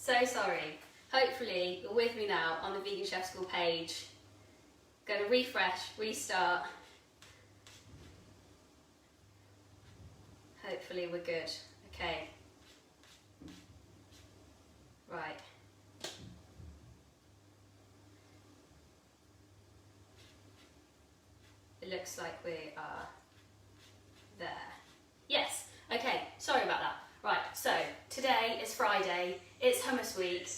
So sorry. Hopefully you're with me now on the Vegan Chef School page. Going to refresh, restart. Hopefully we're good. Okay. Right. It looks like we are there. Yes. Okay. Sorry about that. Right. So today is Friday. It's hummus week.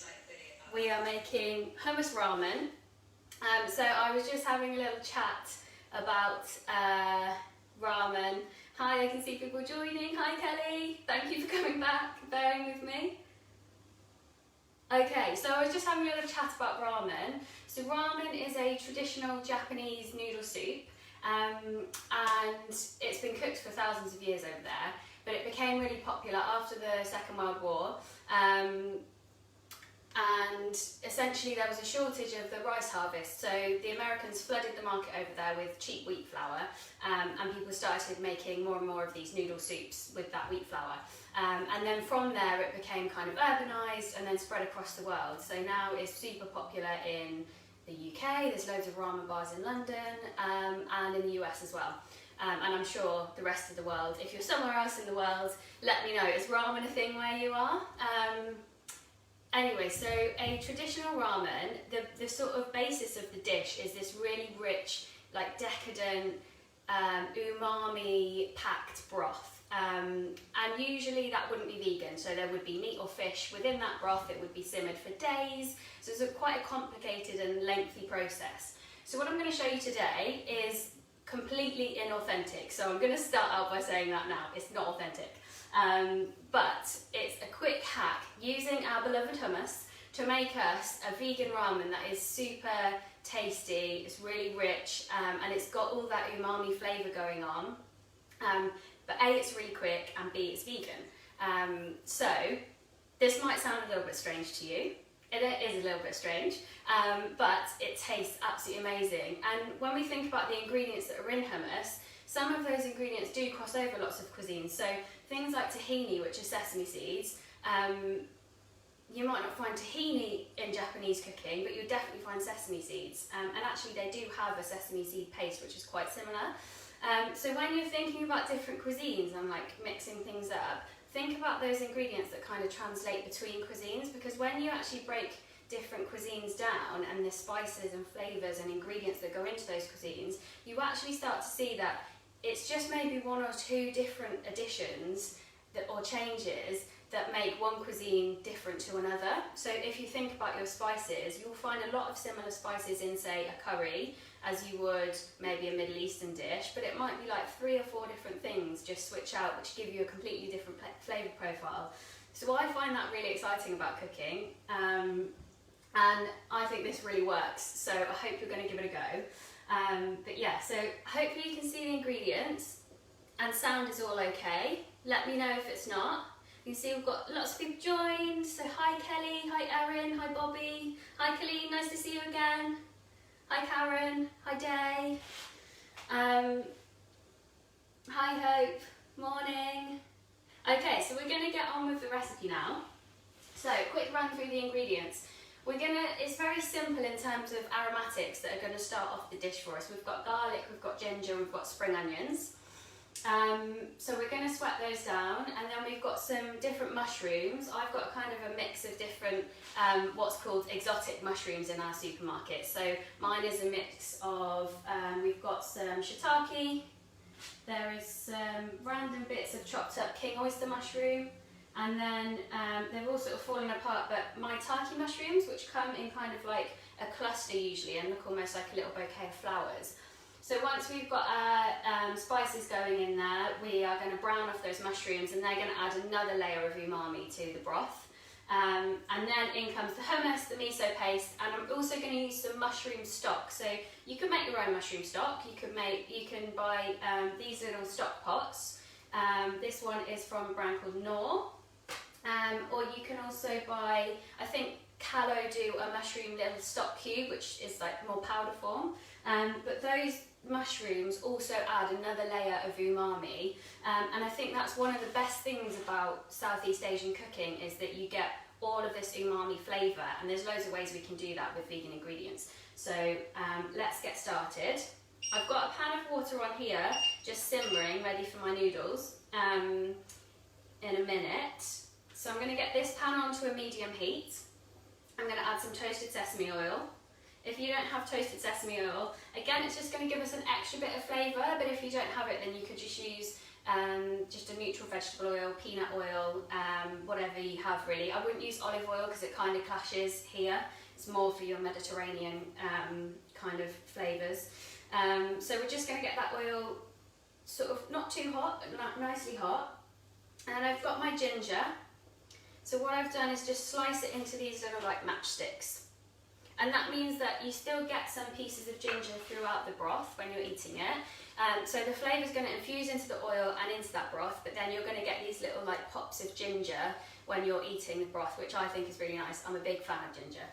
We are making hummus ramen. So I was just having a little chat about ramen. Hi, I can see people joining. Hi Kelly, thank you for coming back, bearing with me. Okay, so I was just having a little chat about ramen. So ramen is a traditional Japanese noodle soup, and it's been cooked for thousands of years over there, but it became really popular after the Second World War. And essentially there was a shortage of the rice harvest, so the Americans flooded the market over there with cheap wheat flour, and people started making more and more of these noodle soups with that wheat flour. And then from there it became kind of urbanised and then spread across the world. So now it's super popular in the UK, there's loads of ramen bars in London, and in the US as well. And I'm sure the rest of the world, if you're somewhere else in the world, let me know, is ramen a thing where you are? Anyway, so a traditional ramen, the sort of basis of the dish is this really rich, like decadent, umami packed broth. And usually that wouldn't be vegan, so there would be meat or fish within that broth. It would be simmered for days, so it's quite a complicated and lengthy process. So what I'm going to show you today is completely inauthentic, so I'm going to start out by saying that now, it's not authentic. But it's a quick hack using our beloved hummus to make us a vegan ramen that is super tasty, it's really rich, and it's got all that umami flavour going on. But A, it's really quick, and B, it's vegan. So this might sound a little bit strange to you. It is a little bit strange, but it tastes absolutely amazing. And when we think about the ingredients that are in hummus, some of those ingredients do cross over lots of cuisines. So things like tahini, which are sesame seeds, you might not find tahini in Japanese cooking, but you'll definitely find sesame seeds. And actually they do have a sesame seed paste, which is quite similar. So when you're thinking about different cuisines and like mixing things up, think about those ingredients that kind of translate between cuisines, because when you actually break different cuisines down and the spices and flavours and ingredients that go into those cuisines, you actually start to see that it's just maybe one or two different additions or changes that make one cuisine different to another. So if you think about your spices, you'll find a lot of similar spices in, say, a curry, as you would maybe a Middle Eastern dish, but it might be like 3 or 4 different things just switch out, which give you a completely different flavour profile. So I find that really exciting about cooking, and I think this really works, so I hope you're going to give it a go. But yeah, so hopefully you can see the ingredients and sound is all okay. Let me know if it's not. You can see we've got lots of people joined. So hi Kelly, hi Erin, hi Bobby, hi Colleen, nice to see you again. Hi Karen, hi Day. Hi Hope, morning. Okay, so we're going to get on with the recipe now. So quick run through the ingredients. It's very simple in terms of aromatics that are going to start off the dish for us. We've got garlic, we've got ginger, we've got spring onions. So we're going to sweat those down, and then we've got some different mushrooms. I've got kind of a mix of different what's called exotic mushrooms in our supermarket. So mine is a mix of, we've got some shiitake, there is some random bits of chopped up king oyster mushroom, and then they've all sort of fallen apart, but maitake mushrooms, which come in kind of like a cluster usually and look almost like a little bouquet of flowers. So once we've got our spices going in there, we are going to brown off those mushrooms, and they're going to add another layer of umami to the broth. And then in comes the hummus, the miso paste, and I'm also going to use some mushroom stock. So you can make your own mushroom stock. You can buy these little stock pots. This one is from a brand called Knorr. Or you can also buy, I think Callow do a mushroom little stock cube, which is like more powder form. But those mushrooms also add another layer of umami, and I think that's one of the best things about Southeast Asian cooking, is that you get all of this umami flavour, and there's loads of ways we can do that with vegan ingredients. So let's get started. I've got a pan of water on here, just simmering, ready for my noodles in a minute. So I'm going to get this pan onto a medium heat. I'm going to add some toasted sesame oil. If you don't have toasted sesame oil, again, it's just going to give us an extra bit of flavour, but if you don't have it, then you could just use just a neutral vegetable oil, peanut oil, whatever you have really. I wouldn't use olive oil because it kind of clashes here. It's more for your Mediterranean kind of flavours. So we're just going to get that oil sort of not too hot, but nicely hot. And I've got my ginger. So what I've done is just slice it into these little like matchsticks. And that means that you still get some pieces of ginger throughout the broth when you're eating it. So the flavour is going to infuse into the oil and into that broth, but then you're going to get these little like pops of ginger when you're eating the broth, which I think is really nice. I'm a big fan of ginger.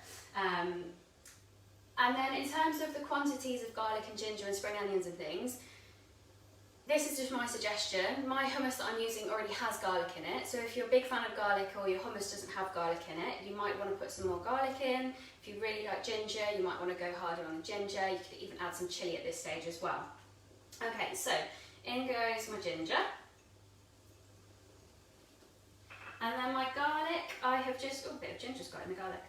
And then in terms of the quantities of garlic and ginger and spring onions and things, this is just my suggestion. My hummus that I'm using already has garlic in it, so if you're a big fan of garlic or your hummus doesn't have garlic in it, you might want to put some more garlic in. If you really like ginger, you might want to go harder on the ginger. You could even add some chilli at this stage as well. Okay, so in goes my ginger. And then my garlic, I have just, oh, a bit of ginger's got in the garlic.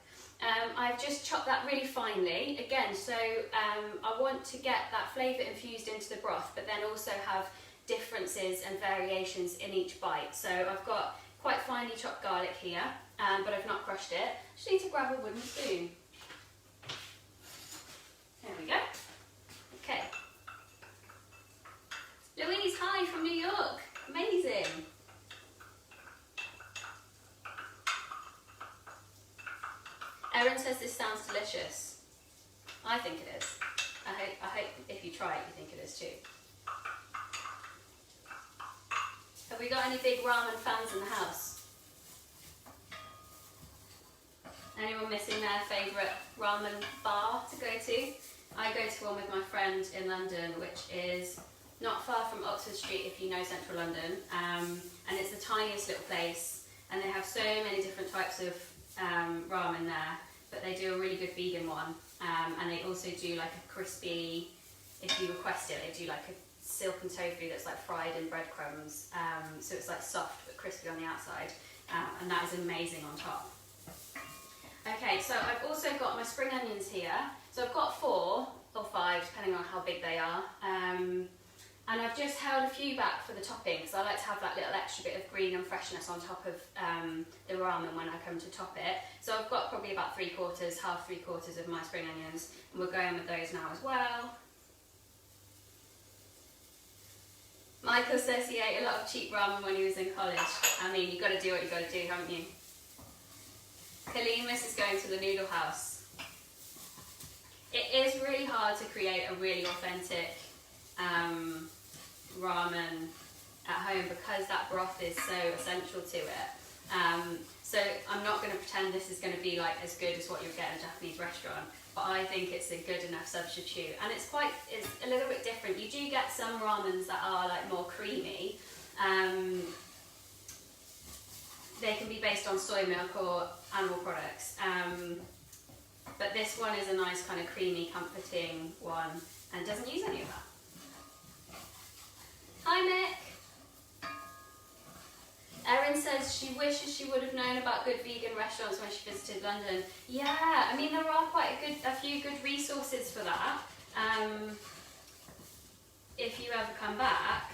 I've just chopped that really finely, again, so I want to get that flavour infused into the broth, but then also have differences and variations in each bite. So I've got quite finely chopped garlic here, but I've not crushed it. Just need to grab a wooden spoon. There we go. Okay. Louise, hi from New York. Amazing. Erin says this sounds delicious. I think it is. I hope if you try it, you think it is too. Have we got any big ramen fans in the house? Anyone missing their favourite ramen bar to go to? I go to one with my friend in London, which is not far from Oxford Street if you know central London. And it's the tiniest little place, and they have so many different types of ramen there, but they do a really good vegan one, and they also do like a crispy, if you request it, they do like a silken tofu that's like fried in breadcrumbs, so it's like soft but crispy on the outside, and that is amazing on top. Okay, so I've also got my spring onions here, so I've got 4 or 5 depending on how big they are. And I've just held a few back for the topping because I like to have that little extra bit of green and freshness on top of the ramen when I come to top it. So I've got probably about 3/4, half 3/4 of my spring onions, and we're going with those now as well. Michael says he ate a lot of cheap ramen when he was in college. I mean, you've got to do what you've got to do, haven't you? Kalimus is going to the noodle house. It is really hard to create a really authentic ramen at home because that broth is so essential to it. So I'm not going to pretend this is going to be like as good as what you'll get in a Japanese restaurant, but I think it's a good enough substitute, and it's a little bit different. You do get some ramens that are like more creamy. They can be based on soy milk or animal products, but this one is a nice kind of creamy, comforting one and doesn't use any of that. Hi Mick! Erin says she wishes she would have known about good vegan restaurants when she visited London. Yeah, I mean there are a few good resources for that. If you ever come back,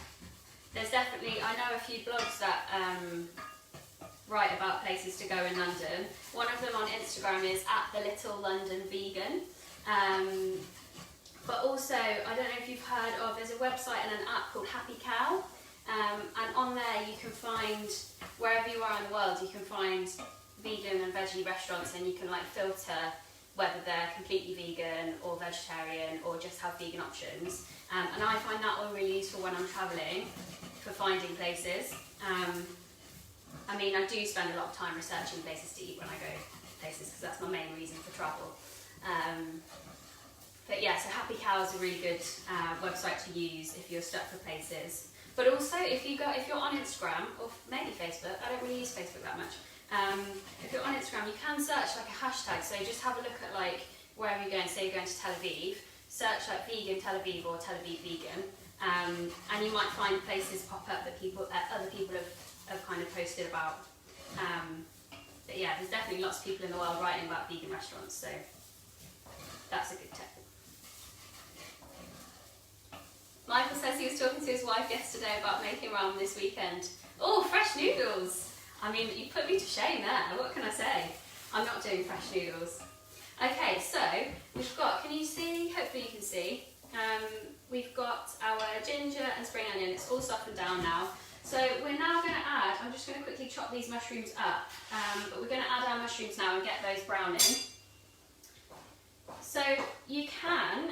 there's definitely, I know a few blogs that write about places to go in London. One of them on Instagram is @TheLittleLondonVegan. But also, I don't know if you've heard of, there's a website and an app called Happy Cow, and on there you can find, wherever you are in the world, you can find vegan and veggie restaurants, and you can like filter whether they're completely vegan or vegetarian or just have vegan options. And I find that one really useful when I'm travelling for finding places. I mean, I do spend a lot of time researching places to eat when I go places because that's my main reason for travel. But yeah, so Happy Cow is a really good website to use if you're stuck for places. But also, if you're on Instagram, or maybe Facebook, I don't really use Facebook that much. If you're on Instagram, you can search like a hashtag. So just have a look at like wherever you're going. Say you're going to Tel Aviv, search like vegan Tel Aviv or Tel Aviv vegan, and you might find places pop up that other people have kind of posted about. But yeah, there's definitely lots of people in the world writing about vegan restaurants, so that's a good tip. Michael says he was talking to his wife yesterday about making ramen this weekend. Oh, fresh noodles! I mean, you put me to shame there, what can I say? I'm not doing fresh noodles. Okay, so we've got, can you see? Hopefully you can see. We've got our ginger and spring onion, it's all softened down now. So we're now going to add, I'm just going to quickly chop these mushrooms up, but we're going to add our mushrooms now and get those browning. So you can,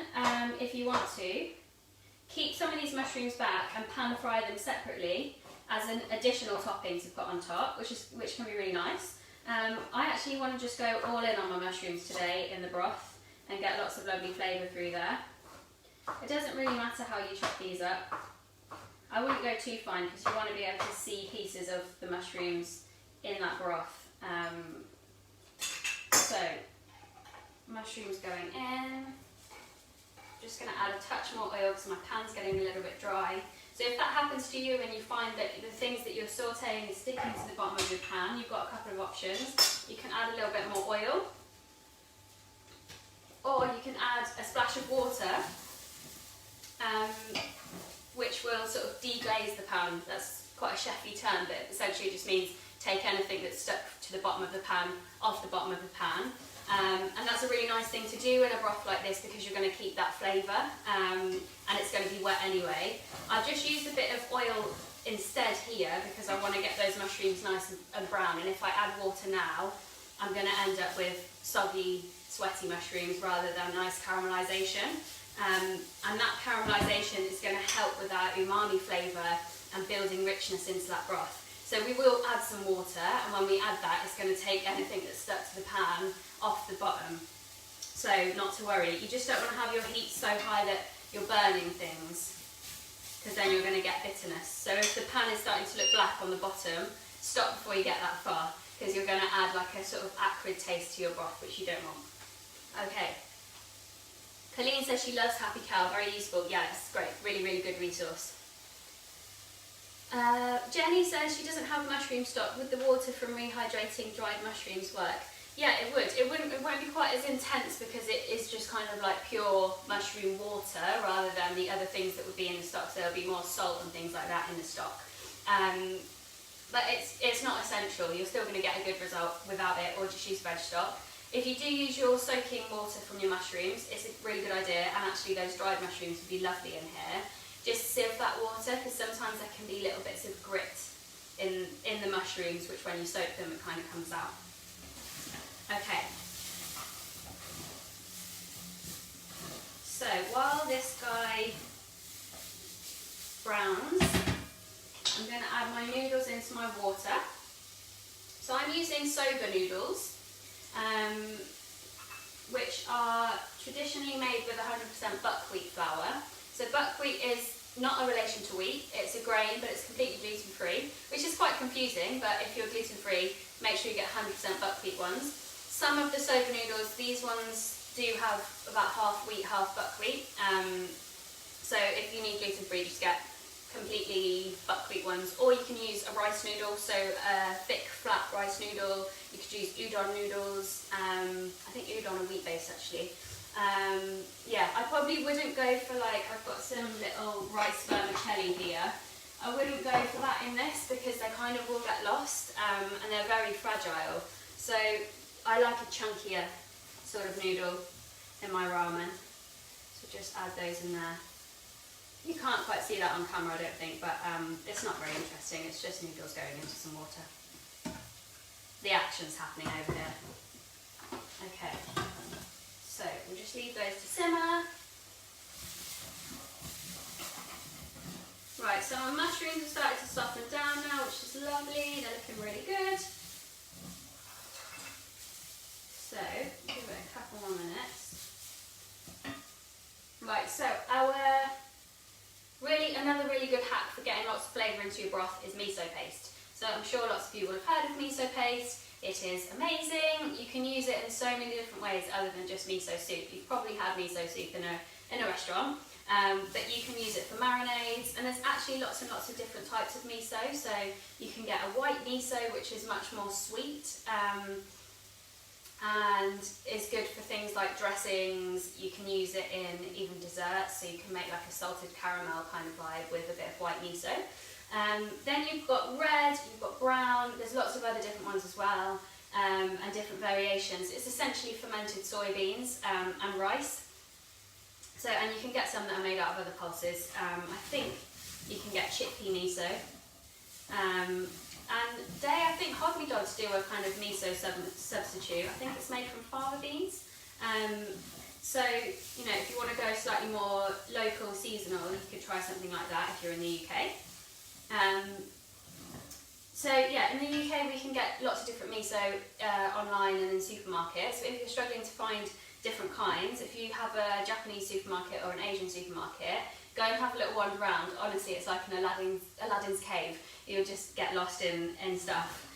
if you want to, keep some of these mushrooms back and pan fry them separately as an additional topping to put on top, which can be really nice. I actually want to just go all in on my mushrooms today in the broth and get lots of lovely flavour through there. It doesn't really matter how you chop these up. I wouldn't go too fine because you want to be able to see pieces of the mushrooms in that broth. So, mushrooms going in. Just going to add a touch more oil because my pan's getting a little bit dry. So if that happens to you and you find that the things that you're sauteing is sticking to the bottom of your pan, you've got a couple of options. You can add a little bit more oil, or you can add a splash of water, which will sort of deglaze the pan. That's quite a chefy term, but essentially it just means take anything that's stuck to the bottom of the pan off the bottom of the pan. And that's a really nice thing to do in a broth like this because you're going to keep that flavour, and it's going to be wet anyway. I've just used a bit of oil instead here because I want to get those mushrooms nice and brown, and if I add water now I'm going to end up with soggy, sweaty mushrooms rather than nice caramelisation. And that caramelisation is going to help with our umami flavour and building richness into that broth. So we will add some water, and when we add that, it's going to take anything that's stuck to the pan off the bottom. So not to worry, you just don't want to have your heat so high that you're burning things, because then you're going to get bitterness. So if the pan is starting to look black on the bottom, stop before you get that far, because you're going to add like a sort of acrid taste to your broth, which you don't want. Okay. Colleen says she loves Happy Cow, very useful. Yeah, it's great, really, really good resource. Jenny says she doesn't have mushroom stock. Would the water from rehydrating dried mushrooms work? Yeah, it would. It won't be quite as intense because it is just kind of like pure mushroom water rather than the other things that would be in the stock. So there'll be more salt and things like that in the stock. But it's not essential. You're still going to get a good result without it, or just use veg stock. If you do use your soaking water from your mushrooms, it's a really good idea, and actually those dried mushrooms would be lovely in here. Just sieve that water, because sometimes there can be little bits of grit in the mushrooms, which when you soak them it kind of comes out. Okay. So while this guy browns, I'm going to add my noodles into my water. So I'm using soba noodles, which are traditionally made with 100% buckwheat flour. So buckwheat is not a relation to wheat, it's a grain, but it's completely gluten-free, which is quite confusing, but if you're gluten-free, make sure you get 100% buckwheat ones. Some of the soba noodles, these ones do have about half wheat, half buckwheat. So if you need gluten-free, just get completely buckwheat ones, or you can use a rice noodle, so a thick, flat rice noodle. You could use udon noodles. I think udon are wheat-based actually. Yeah, I probably wouldn't go for like, I've got some little rice vermicelli here. I wouldn't go for that in this because they kind of will get lost, and they're very fragile. So I like a chunkier sort of noodle in my ramen. So just add those in there. You can't quite see that on camera, I don't think, but it's not very interesting. It's just noodles going into some water. The action's happening over here. Okay. So we'll just leave those to simmer. Right, so our mushrooms have started to soften down now, which is lovely. They're looking really good. So give it a couple more minutes. Right, so another really good hack for getting lots broth is miso paste. So I'm sure lots of you will have heard of miso paste. It is amazing. You can use it in so many different ways other than just miso soup. You've probably had miso soup in a restaurant, but you can use it for marinades, and there's actually lots and lots of different types of miso. So you can get a white miso, which is much more sweet, and is good for things like dressings. You can use it in even desserts, so you can make like a salted caramel kind of vibe with a bit of white miso. Then you've got red, you've got brown, there's lots of other different ones as well, and different variations. It's essentially fermented soybeans and rice. So, and you can get some that are made out of other pulses. I think you can get chickpea miso. And I think Hoggy Dogs do a kind of miso substitute. I think it's made from fava beans. So, you know, if you want to go slightly more local, seasonal, you could try something like that if you're in the UK. So yeah, in the UK we can get lots of different miso online and in supermarkets. But if you're struggling to find different kinds, if you have a Japanese supermarket or an Asian supermarket, go and have a little wander around. Honestly, it's like an Aladdin's cave. You'll just get lost in stuff.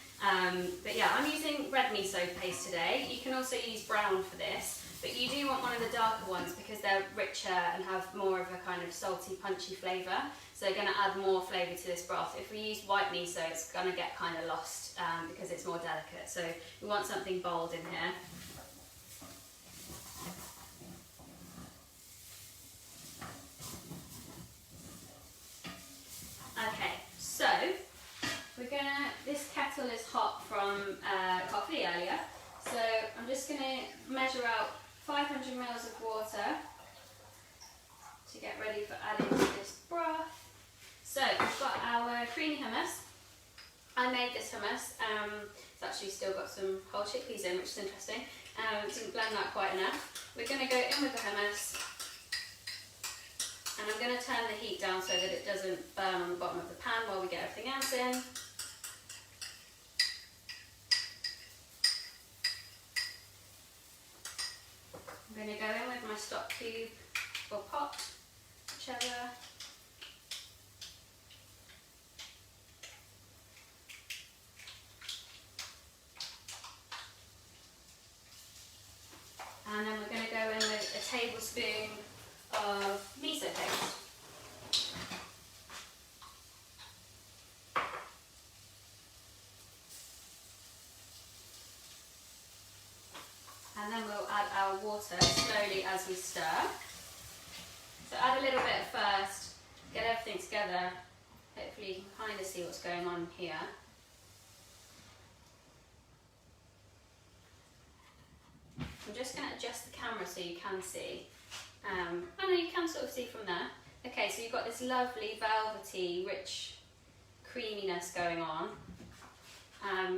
But yeah, I'm using red miso paste today. You can also use brown for this, but you do want one of the darker ones because they're richer and have more of a kind of salty, punchy flavour. So they're going to add more flavour to this broth. If we use white miso, it's going to get kind of lost because it's more delicate. So we want something bold in here. Okay, so this kettle is hot from coffee earlier. So I'm just going to measure out 500 mils of water to get ready for adding to this broth. So we've got our creamy hummus. I made this hummus. It's actually still got some whole chickpeas in, which is interesting. Didn't blend that quite enough. We're going to go in with the hummus, and I'm going to turn the heat down so that it doesn't burn on the bottom of the pan while we get everything else in. I'm going to go in with my stock cube or pot, whichever. And then we're going to go in with a tablespoon of miso paste. And then we'll add our water slowly as we stir. So add a little bit first, get everything together. Hopefully you can kind of see what's going on here. I'm just going to adjust the camera so you can see. I know you can sort of see from there. Okay, so you've got this lovely velvety, rich creaminess going on.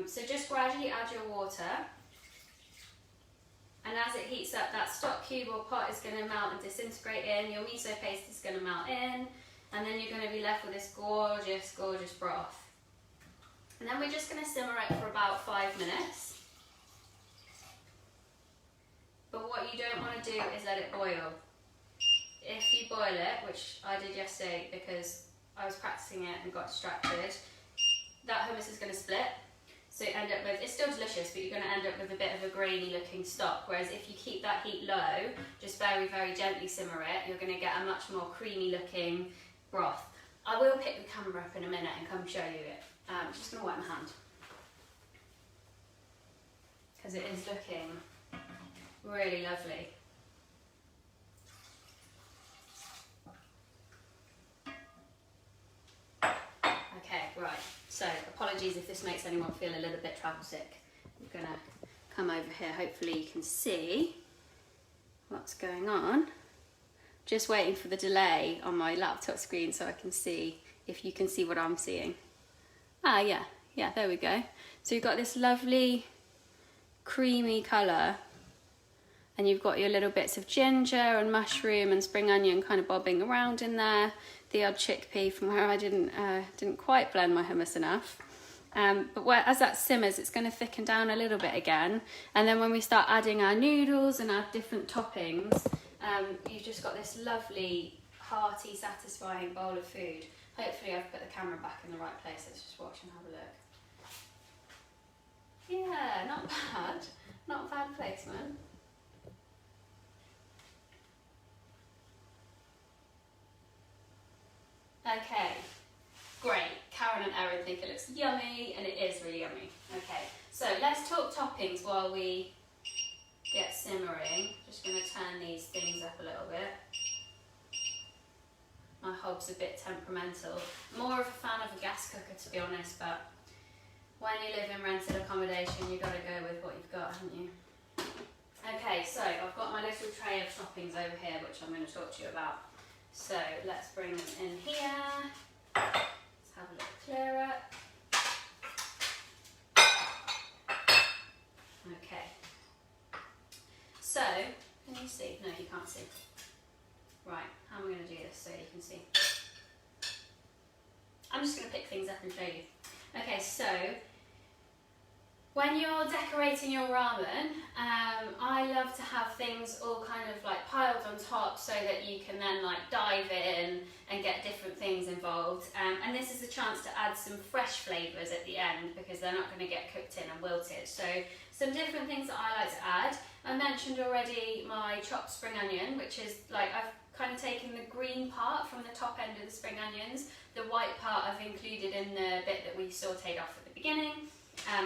So just gradually add your water. And as it heats up, that stock cube or pot is going to melt and disintegrate in. Your miso paste is going to melt in. And then you're going to be left with this gorgeous, gorgeous broth. And then we're just going to simmer it for about 5 minutes. But what you don't want to do is let it boil. If you boil it, which I did yesterday because I was practicing it and got distracted, that hummus is going to split. So you end up with, it's still delicious, but you're going to end up with a bit of a grainy looking stock. Whereas if you keep that heat low, just very, very gently simmer it, you're going to get a much more creamy looking broth. I will pick the camera up in a minute and come show you it. I'm just going to wipe my hand, because it is looking really lovely. Okay, right, so apologies if this makes anyone feel a little bit travel sick. I'm gonna come over here, hopefully you can see what's going on. Just waiting for the delay on my laptop screen so I can see if you can see what I'm seeing. Ah, yeah, there we go. So you've got this lovely creamy colour, and you've got your little bits of ginger and mushroom and spring onion kind of bobbing around in there. The odd chickpea from where I didn't quite blend my hummus enough. But as that simmers, it's going to thicken down a little bit again. And then when we start adding our noodles and our different toppings, you've just got this lovely, hearty, satisfying bowl of food. Hopefully I've put the camera back in the right place. Let's just watch and have a look. Yeah, not bad. Not bad placement. Okay, great. Karen and Erin think it looks yummy, and it is really yummy. Okay, so let's talk toppings while we get simmering. Just going to turn these things up a little bit. My hob's a bit temperamental. More of a fan of a gas cooker, to be honest, but when you live in rented accommodation, you've got to go with what you've got, haven't you? Okay, so I've got my little tray of toppings over here, which I'm going to talk to you about. So let's bring them in here. Let's have a look clearer. Okay. So, can you see? No, you can't see. Right, how am I going to do this so you can see? I'm just going to pick things up and show you. Okay, so when you're decorating your ramen, I love to have things all kind of like piled on top so that you can then like dive in and get different things involved. And this is a chance to add some fresh flavours at the end because they're not going to get cooked in and wilted. So some different things that I like to add. I mentioned already my chopped spring onion, which is like I've kind of taken the green part from the top end of the spring onions. The white part I've included in the bit that we sautéed off at the beginning.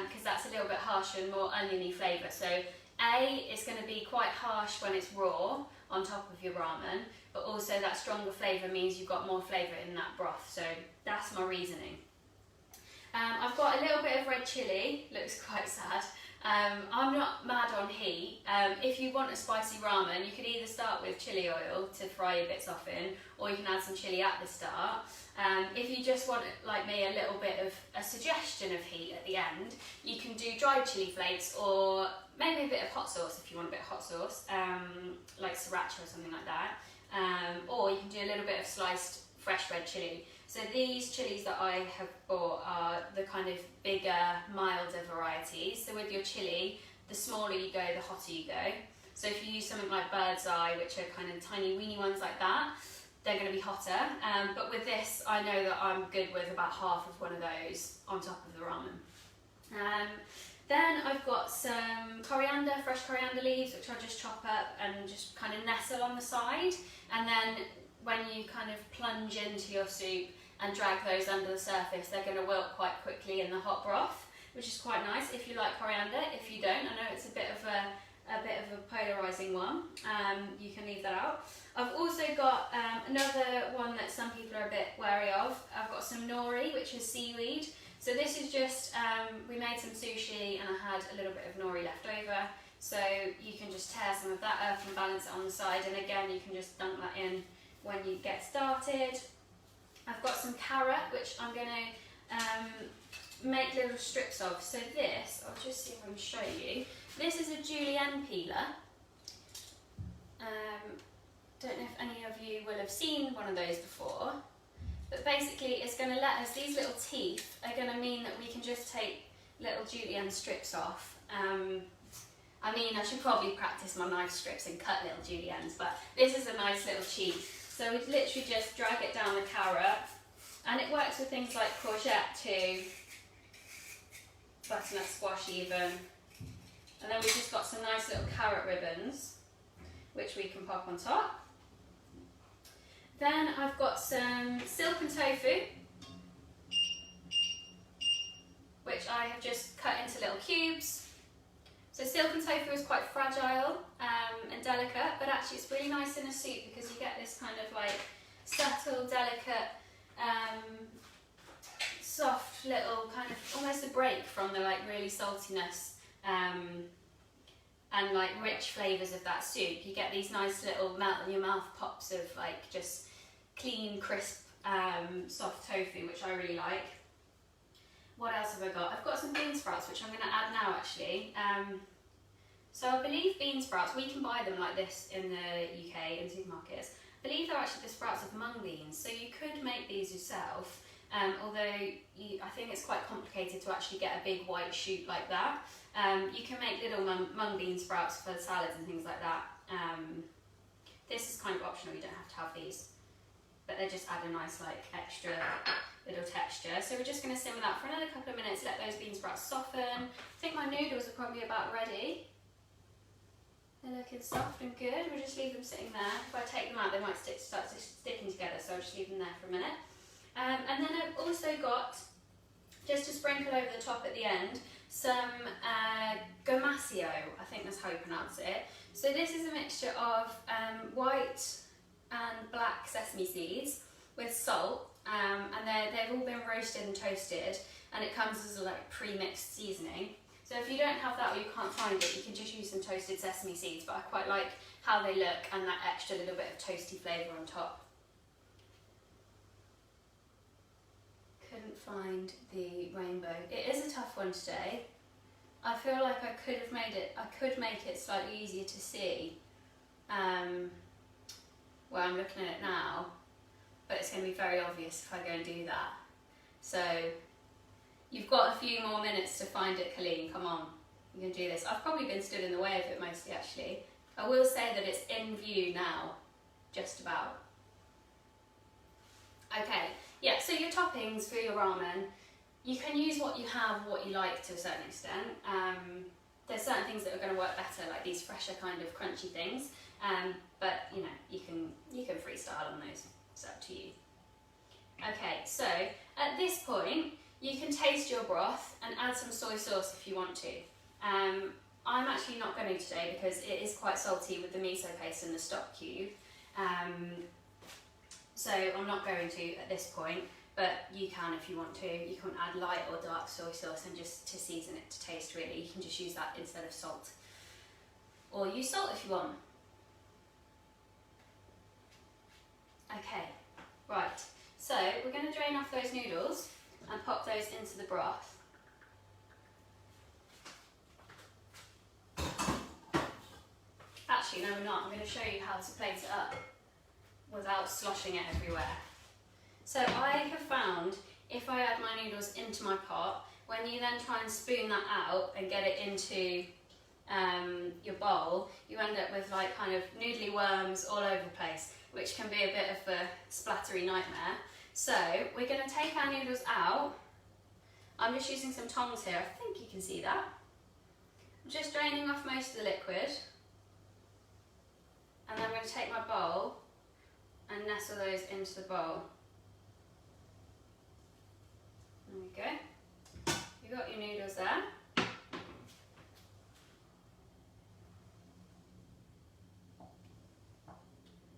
Because that's a little bit harsher and more oniony flavour. So A, it's going to be quite harsh when it's raw on top of your ramen, but also that stronger flavour means you've got more flavour in that broth. So that's my reasoning. I've got a little bit of red chilli, looks quite sad. I'm not mad on heat. If you want a spicy ramen, you could either start with chilli oil to fry your bits off in, or you can add some chilli at the start. If you just want, like me, a little bit of a suggestion of heat at the end, you can do dried chilli flakes or maybe a bit of hot sauce if you want a bit of hot sauce, like sriracha or something like that. Or you can do a little bit of sliced fresh red chilli. So these chilies that I have bought are the kind of bigger, milder varieties. So with your chilli, the smaller you go, the hotter you go. So if you use something like Bird's Eye, which are kind of tiny weeny ones like that, they're going to be hotter. But with this, I know that I'm good with about half of one of those on top of the ramen. Then I've got some coriander, fresh coriander leaves, which I'll just chop up and just kind of nestle on the side. And then when you kind of plunge into your soup and drag those under the surface, they're going to wilt quite quickly in the hot broth, which is quite nice if you like coriander. If you don't, I know it's a bit of a polarising one, you can leave that out. I've also got another one that some people are a bit wary of. I've got some nori, which is seaweed. So this is just, we made some sushi and I had a little bit of nori left over. So you can just tear some of that up and balance it on the side, and again you can just dunk that in when you get started. I've got some carrot, which I'm going to make little strips of. So this, I'll just see if I can show you. This is a julienne peeler. Don't know if any of you will have seen one of those before, but basically it's going to let us, these little teeth are going to mean that we can just take little julienne strips off. I mean, I should probably practice my knife strips and cut little juliennes, but this is a nice little cheat. So we literally just drag it down the carrot, and it works with things like courgette too, butternut squash even. And then we've just got some nice little carrot ribbons, which we can pop on top. Then I've got some silken tofu, which I have just cut into little cubes. So silken tofu is quite fragile and delicate, but actually it's really nice in a soup because you get this kind of like subtle, delicate, soft little kind of almost a break from the like really saltiness and like rich flavours of that soup. You get these nice little melt in your mouth pops of like just clean, crisp, soft tofu, which I really like. What else have I got? I've got some bean sprouts, which I'm going to add now actually. So I believe bean sprouts, we can buy them like this in the UK in supermarkets. I believe they're actually the sprouts of mung beans, so you could make these yourself. Although I think it's quite complicated to actually get a big white shoot like that. You can make little mung bean sprouts for salads and things like that. This is kind of optional, you don't have to have these. but they just add a nice like extra little texture. So we're just going to simmer that for another couple of minutes, let those bean sprouts soften. I think my noodles are probably about ready. They're looking soft and good. We'll just leave them sitting there. If I take them out, they might start sticking together, so I'll just leave them there for a minute. And then I've also got, just to sprinkle over the top at the end, some gomasio, I think that's how you pronounce it. So this is a mixture of white and black sesame seeds with salt, and they've all been roasted and toasted, and it comes as a like pre-mixed seasoning. So if you don't have that or you can't find it, you can just use some toasted sesame seeds, but I quite like how they look and that extra little bit of toasty flavour on top. Couldn't find the rainbow. It is a tough one today. I feel like I could make it slightly easier to see where I'm looking at it now, but it's going to be very obvious if I go and do that. So you've got a few more minutes to find it, Colleen, come on, you can do this. I've probably been stood in the way of it mostly actually. I will say that it's in view now, just about. Okay, yeah, so your toppings for your ramen, you can use what you have, what you like to a certain extent. There's certain things that are going to work better, like these fresher kind of crunchy things, but you know, you can freestyle on those, it's up to you. Okay, so at this point, you can taste your broth and add some soy sauce if you want to. I'm actually not going to today because it is quite salty with the miso paste and the stock cube. So I'm not going to at this point, but you can if you want to. You can add light or dark soy sauce and just to season it to taste really. You can just use that instead of salt. Or use salt if you want. Okay, right. So we're going to drain off those noodles and pop those into the broth. Actually, no we're not. I'm going to show you how to plate it up without sloshing it everywhere. So I have found if I add my noodles into my pot, when you then try and spoon that out and get it into your bowl, you end up with like kind of noodly worms all over the place, which can be a bit of a splattery nightmare. So we're going to take our noodles out. I'm just using some tongs here, I think you can see that. I'm just draining off most of the liquid. And then I'm going to take my bowl and nestle those into the bowl. There we go. You've got your noodles there.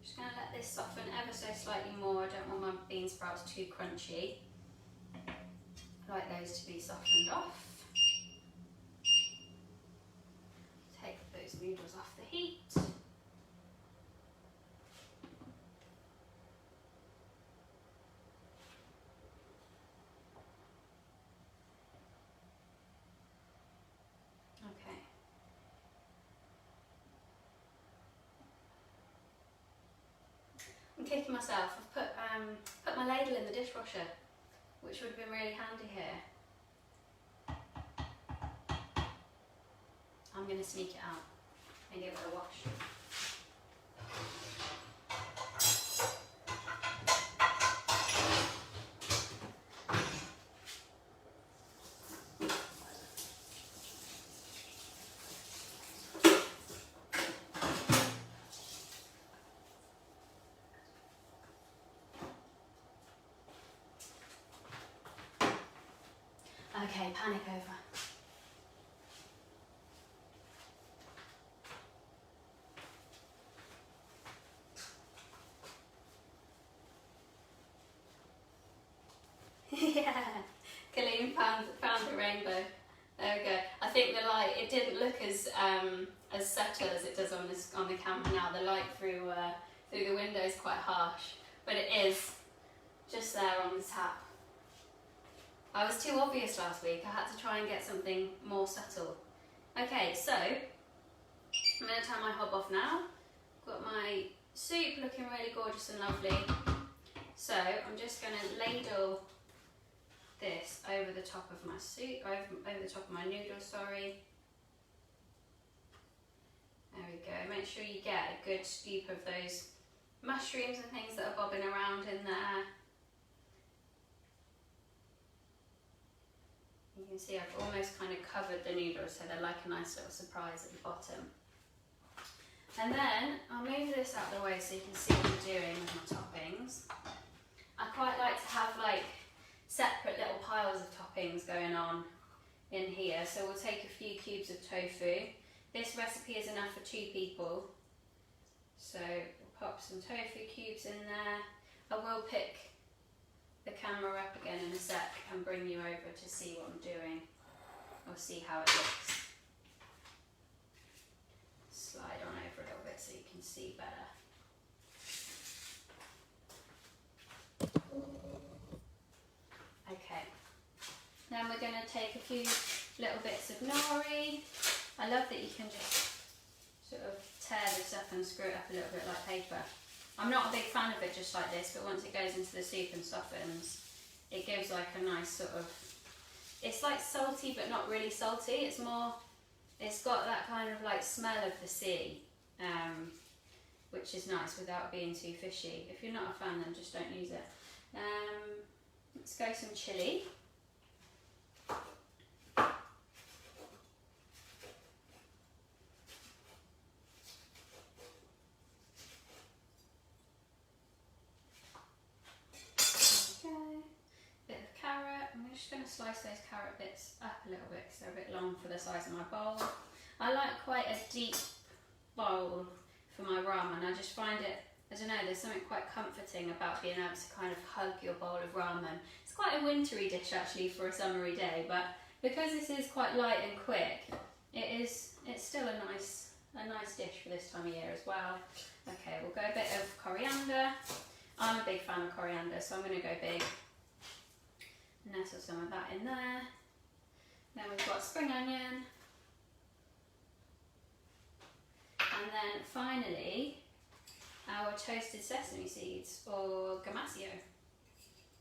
Just going to let this soften ever so slightly more. I don't want my bean sprouts too crunchy. I like those to be softened off. Take those noodles off the heat. Okay. I'm kicking myself. I've put my ladle in the dishwasher, which would have been really handy here. I'm going to sneak it out and give it a wash. Okay, panic over. Yeah, Colleen found the rainbow. There we go. I think the light, it didn't look as subtle as it does on the camera now. The light through the window is quite harsh, but it is just there on the tap. I was too obvious last week. I had to try and get something more subtle. Okay, so I'm going to turn my hob off now. Got my soup looking really gorgeous and lovely. So I'm just going to ladle this over the top of my soup, over the top of my noodles, sorry. There we go. Make sure you get a good scoop of those mushrooms and things that are bobbing around in there. You can see I've almost kind of covered the noodles, so they're like a nice little surprise at the bottom. And then I'll move this out of the way so you can see what I'm doing with my toppings. I quite like to have like separate little piles of toppings going on in here. So we'll take a few cubes of tofu. This recipe is enough for 2 people. So we'll pop some tofu cubes in there. I will pick the camera up again in a sec and bring you over to see what I'm doing, or see how it looks. Slide on over a little bit so you can see better. Okay, then we're going to take a few little bits of nori. I love that you can just sort of tear this up and screw it up a little bit like paper. I'm not a big fan of it just like this, but once it goes into the soup and softens, it gives like a nice sort of, it's like salty but not really salty. It's more, it's got that kind of like smell of the sea, which is nice without being too fishy. If you're not a fan, then just don't use it. Let's go some chilli. I'm just going to slice those carrot bits up a little bit because they're a bit long for the size of my bowl. I like quite a deep bowl for my ramen. I just find it, I don't know, there's something quite comforting about being able to kind of hug your bowl of ramen. It's quite a wintry dish actually for a summery day, but because this is quite light and quick, it's still a nice dish for this time of year as well. Okay, we'll go a bit of coriander. I'm a big fan of coriander, so I'm going to go big. Nestle some of that in there. Then we've got spring onion. And then finally, our toasted sesame seeds, or gamasio.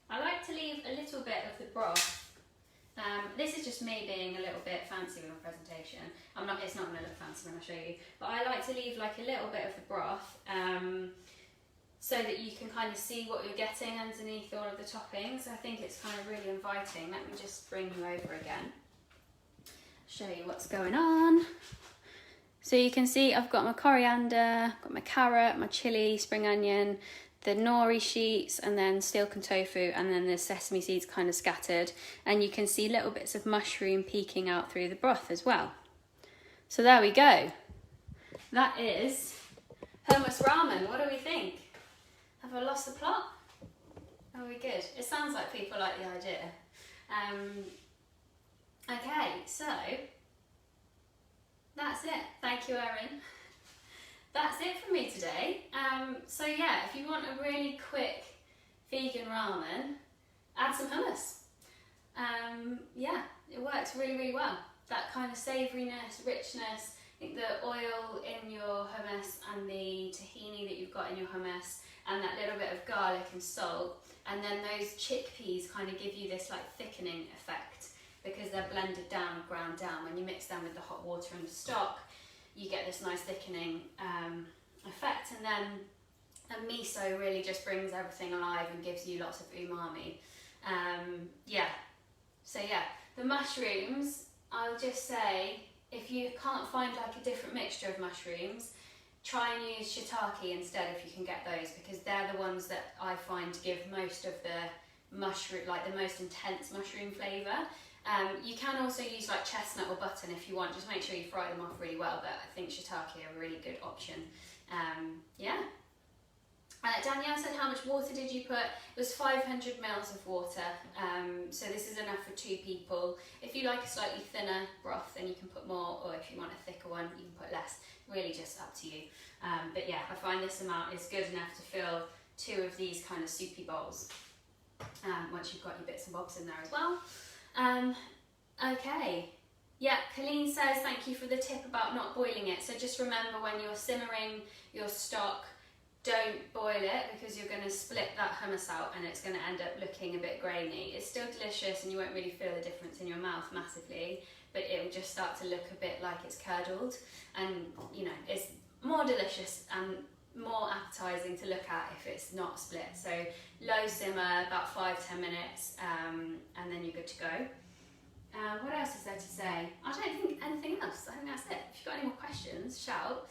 I like to leave a little bit of the broth. This is just me being a little bit fancy with my presentation. It's not going to look fancy when I show you, but I like to leave like a little bit of the broth, so that you can kind of see what you're getting underneath all of the toppings. I think it's kind of really inviting. Let me just bring you over again, show you what's going on. So you can see I've got my coriander, got my carrot, my chilli, spring onion, the nori sheets, and then silken tofu, and then the sesame seeds kind of scattered. And you can see little bits of mushroom peeking out through the broth as well. So there we go. That is hummus ramen. What do we think? Have I lost the plot? Are we good? It sounds like people like the idea. Okay, so that's it. Thank you, Erin. That's it from me today. So yeah, if you want a really quick vegan ramen, add some hummus. Yeah, it works really, really well. That kind of savouriness, richness, I think the oil in your hummus and the tahini that you've got in your hummus, and that little bit of garlic and salt, and then those chickpeas kind of give you this like thickening effect because they're blended down, ground down. When you mix them with the hot water and the stock, you get this nice thickening effect, and then the miso really just brings everything alive and gives you lots of umami. Yeah, so yeah, the mushrooms, I'll just say, if you can't find like a different mixture of mushrooms, try and use shiitake instead if you can get those, because they're the ones that I find give most of the mushroom, like the most intense mushroom flavour. You can also use like chestnut or button if you want, just make sure you fry them off really well, but I think shiitake are a really good option. Yeah. Danielle said, how much water did you put? It was 500 mils of water, so this is enough for 2 people. If you like a slightly thinner broth, then you can put more, or if you want a thicker one, you can put less. Really just up to you. But yeah, I find this amount is good enough to fill 2 of these kind of soupy bowls, once you've got your bits and bobs in there as well. Okay. Yeah, Colleen says, thank you for the tip about not boiling it. So just remember, when you're simmering your stock, don't boil it, because you're going to split that hummus out and it's going to end up looking a bit grainy. It's still delicious and you won't really feel the difference in your mouth massively, but it will just start to look a bit like it's curdled, and you know, it's more delicious and more appetizing to look at if it's not split. So low simmer, about 5-10 minutes, and then you're good to go. What else is there to say? I don't think anything else. I think that's it. If you've got any more questions, shout.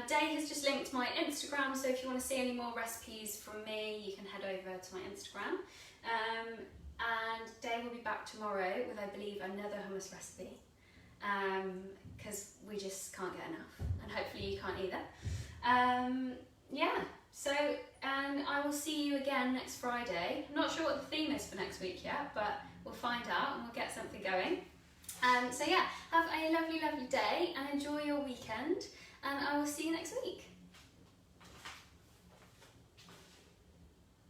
Day has just linked my Instagram, so if you want to see any more recipes from me, you can head over to my Instagram. And Day will be back tomorrow with, I believe, another hummus recipe, because we just can't get enough, and hopefully you can't either. Yeah, so, and I will see you again next Friday. I'm not sure what the theme is for next week yet, but we'll find out and we'll get something going. So yeah, have a lovely, lovely day and enjoy your weekend, and I will see you next week.